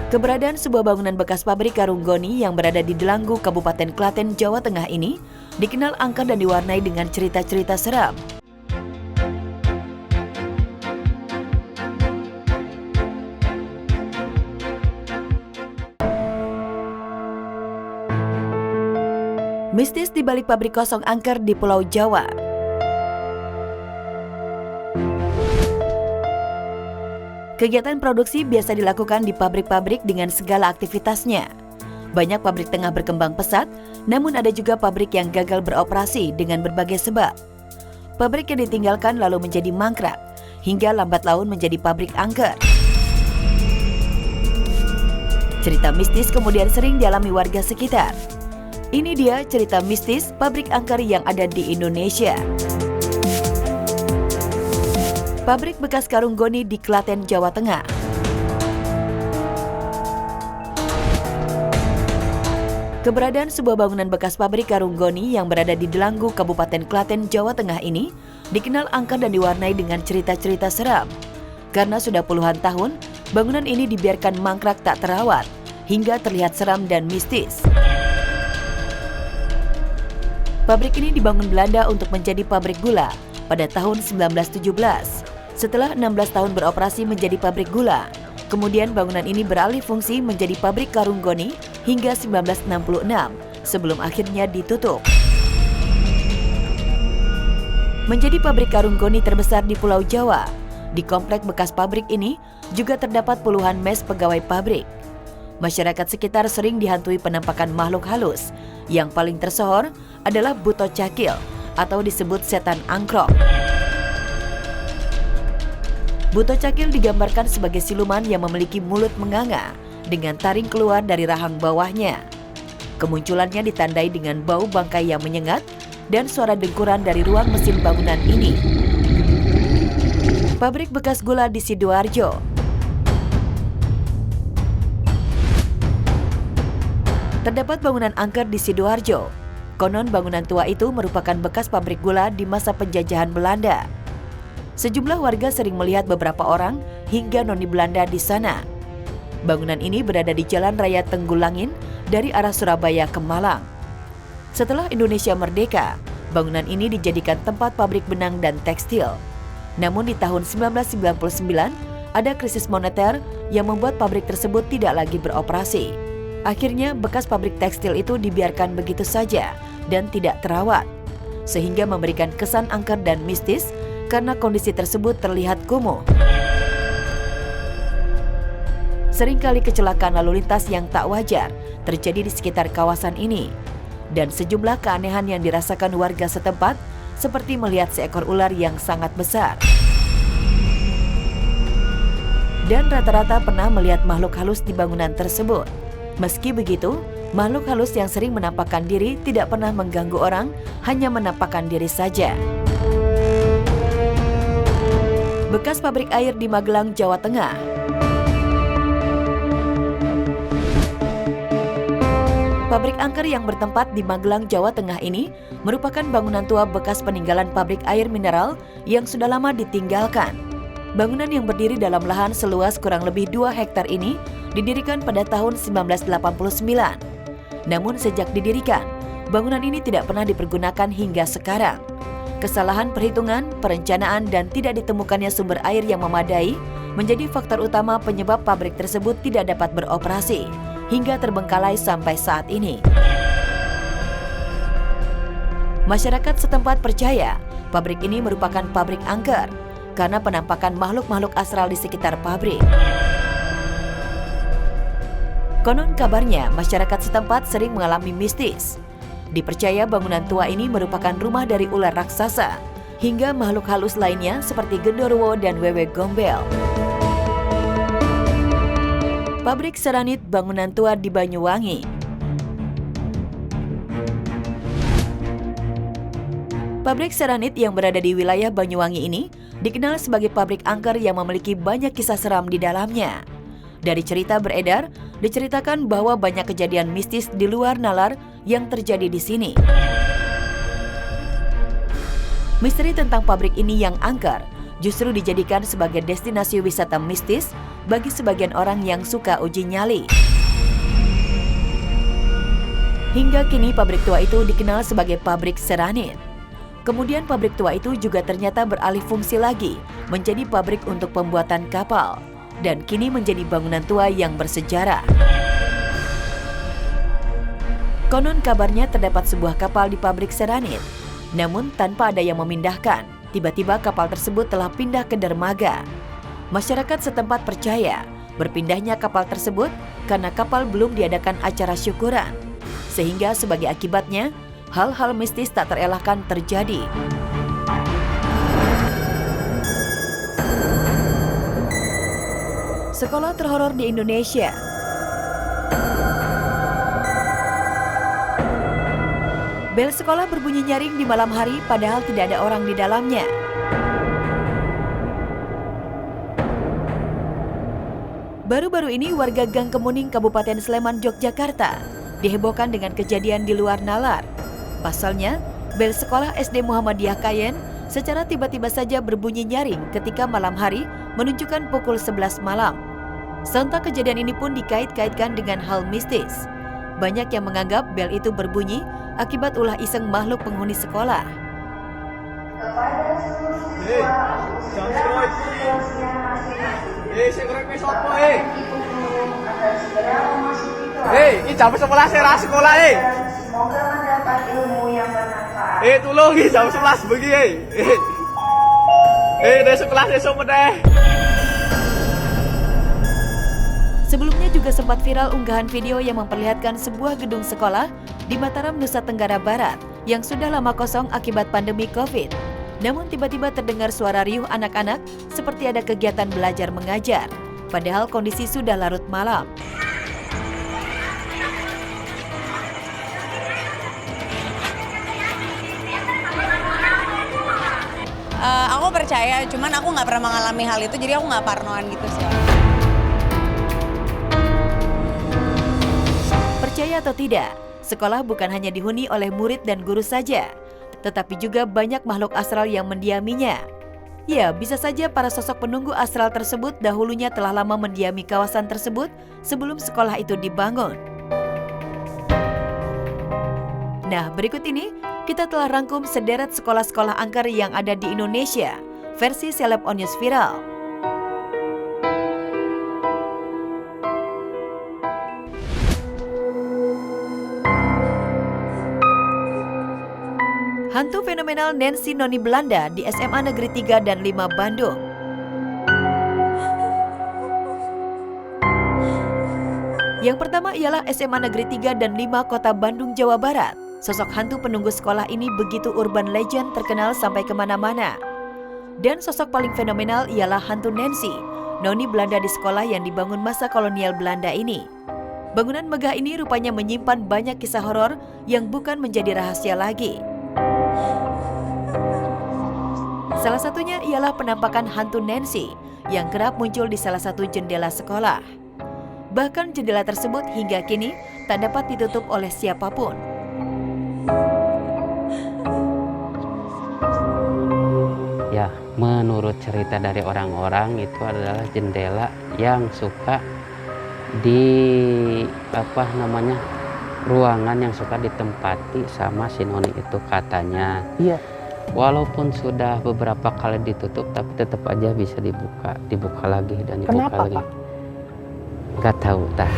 Keberadaan sebuah bangunan bekas pabrik karung goni yang berada di Delanggu, Kabupaten Klaten, Jawa Tengah ini dikenal angker dan diwarnai dengan cerita-cerita seram. Mistis di balik pabrik kosong angker di Pulau Jawa. Kegiatan produksi biasa dilakukan di pabrik-pabrik dengan segala aktivitasnya. Banyak pabrik tengah berkembang pesat, namun ada juga pabrik yang gagal beroperasi dengan berbagai sebab. Pabrik yang ditinggalkan lalu menjadi mangkrak, hingga lambat laun menjadi pabrik angker. Cerita mistis kemudian sering dialami warga sekitar. Ini dia cerita mistis pabrik angker yang ada di Indonesia. Pabrik bekas karung goni di Klaten, Jawa Tengah. Keberadaan sebuah bangunan bekas pabrik karung goni yang berada di Delanggu, Kabupaten Klaten, Jawa Tengah ini dikenal angker dan diwarnai dengan cerita-cerita seram. Karena sudah puluhan tahun, bangunan ini dibiarkan mangkrak tak terawat, hingga terlihat seram dan mistis. Pabrik ini dibangun Belanda untuk menjadi pabrik gula pada tahun 1917. Setelah 16 tahun beroperasi menjadi pabrik gula, kemudian bangunan ini beralih fungsi menjadi pabrik karung goni hingga 1966 sebelum akhirnya ditutup. Menjadi pabrik karung goni terbesar di Pulau Jawa, di komplek bekas pabrik ini juga terdapat puluhan mes pegawai pabrik. Masyarakat sekitar sering dihantui penampakan makhluk halus. Yang paling tersohor adalah Buto Cakil atau disebut setan angkrok. Buto Cakil digambarkan sebagai siluman yang memiliki mulut menganga dengan taring keluar dari rahang bawahnya. Kemunculannya ditandai dengan bau bangkai yang menyengat dan suara dengkuran dari ruang mesin bangunan ini. Pabrik bekas gula di Sidoarjo. Terdapat bangunan angker di Sidoarjo. Konon bangunan tua itu merupakan bekas pabrik gula di masa penjajahan Belanda. Sejumlah warga sering melihat beberapa orang hingga noni Belanda di sana. Bangunan ini berada di Jalan Raya Tenggulangin dari arah Surabaya ke Malang. Setelah Indonesia merdeka, bangunan ini dijadikan tempat pabrik benang dan tekstil. Namun di tahun 1999, ada krisis moneter yang membuat pabrik tersebut tidak lagi beroperasi. Akhirnya bekas pabrik tekstil itu dibiarkan begitu saja dan tidak terawat, sehingga memberikan kesan angker dan mistis karena kondisi tersebut terlihat kumuh. Seringkali kecelakaan lalu lintas yang tak wajar terjadi di sekitar kawasan ini, dan sejumlah keanehan yang dirasakan warga setempat seperti melihat seekor ular yang sangat besar. Dan rata-rata pernah melihat makhluk halus di bangunan tersebut. Meski begitu, makhluk halus yang sering menampakkan diri tidak pernah mengganggu orang, hanya menampakkan diri saja. Bekas pabrik air di Magelang, Jawa Tengah. Pabrik angker yang bertempat di Magelang, Jawa Tengah ini merupakan bangunan tua bekas peninggalan pabrik air mineral yang sudah lama ditinggalkan. Bangunan yang berdiri dalam lahan seluas kurang lebih 2 hektar ini didirikan pada tahun 1989. Namun sejak didirikan, bangunan ini tidak pernah dipergunakan hingga sekarang. Kesalahan perhitungan, perencanaan, dan tidak ditemukannya sumber air yang memadai menjadi faktor utama penyebab pabrik tersebut tidak dapat beroperasi hingga terbengkalai sampai saat ini. Masyarakat setempat percaya pabrik ini merupakan pabrik angker karena penampakan makhluk-makhluk astral di sekitar pabrik. Konon kabarnya masyarakat setempat sering mengalami mistis. Dipercaya bangunan tua ini merupakan rumah dari ular raksasa hingga makhluk halus lainnya seperti genderuwo dan wewe gombel. Pabrik seranit bangunan tua di Banyuwangi. Pabrik seranit yang berada di wilayah Banyuwangi ini dikenal sebagai pabrik angker yang memiliki banyak kisah seram di dalamnya. Dari cerita beredar, diceritakan bahwa banyak kejadian mistis di luar nalar yang terjadi di sini. Misteri tentang pabrik ini yang angker justru dijadikan sebagai destinasi wisata mistis bagi sebagian orang yang suka uji nyali. Hingga kini pabrik tua itu dikenal sebagai pabrik Seranit. Kemudian pabrik tua itu juga ternyata beralih fungsi lagi menjadi pabrik untuk pembuatan kapal dan kini menjadi bangunan tua yang bersejarah. Konon kabarnya terdapat sebuah kapal di pabrik Seranit, namun tanpa ada yang memindahkan. Tiba-tiba kapal tersebut telah pindah ke dermaga. Masyarakat setempat percaya berpindahnya kapal tersebut karena kapal belum diadakan acara syukuran. Sehingga sebagai akibatnya, hal-hal mistis tak terelakkan terjadi. Sekolah terhoror di Indonesia. Bel sekolah berbunyi nyaring di malam hari padahal tidak ada orang di dalamnya. Baru-baru ini warga Gang Kemuning, Kabupaten Sleman, Yogyakarta dihebohkan dengan kejadian di luar nalar. Pasalnya, bel sekolah SD Muhammadiyah Kayen secara tiba-tiba saja berbunyi nyaring ketika malam hari menunjukkan pukul 11 malam. Sontak kejadian ini pun dikait-kaitkan dengan hal mistis. Banyak yang menganggap bel itu berbunyi akibat ulah iseng makhluk penghuni sekolah. Ini jam 11 saya sekolah Semoga mendapat ilmu yang bermanfaat. Tolong jam 11 begini dari sekolah esok meneh. Sebelumnya juga sempat viral unggahan video yang memperlihatkan sebuah gedung sekolah di Mataram, Nusa Tenggara Barat yang sudah lama kosong akibat pandemi COVID. Namun tiba-tiba terdengar suara riuh anak-anak seperti ada kegiatan belajar mengajar, padahal kondisi sudah larut malam. Aku percaya, cuman aku nggak pernah mengalami hal itu, jadi aku nggak parnoan gitu sih. Percaya atau tidak, sekolah bukan hanya dihuni oleh murid dan guru saja, tetapi juga banyak makhluk astral yang mendiaminya. Ya, bisa saja para sosok penunggu astral tersebut dahulunya telah lama mendiami kawasan tersebut sebelum sekolah itu dibangun. Nah, berikut ini kita telah rangkum sederet sekolah-sekolah angker yang ada di Indonesia, versi Seleb On News Viral. Hantu fenomenal Nancy Noni Belanda di SMA Negeri 3 dan 5 Bandung. Yang pertama ialah SMA Negeri 3 dan 5 Kota Bandung, Jawa Barat. Sosok hantu penunggu sekolah ini begitu urban legend terkenal sampai kemana-mana. Dan sosok paling fenomenal ialah hantu Nancy, Noni Belanda di sekolah yang dibangun masa kolonial Belanda ini. Bangunan megah ini rupanya menyimpan banyak kisah horor yang bukan menjadi rahasia lagi. Salah satunya ialah penampakan hantu Nancy yang kerap muncul di salah satu jendela sekolah. Bahkan jendela tersebut hingga kini tak dapat ditutup oleh siapapun. Ya, menurut cerita dari orang-orang itu adalah jendela yang suka ruangan yang suka ditempati sama si Noni itu katanya. Iya. Walaupun sudah beberapa kali ditutup, tapi tetap aja bisa dibuka lagi dan dibuka. Kenapa, lagi. Pak? Nggak tahu, tah.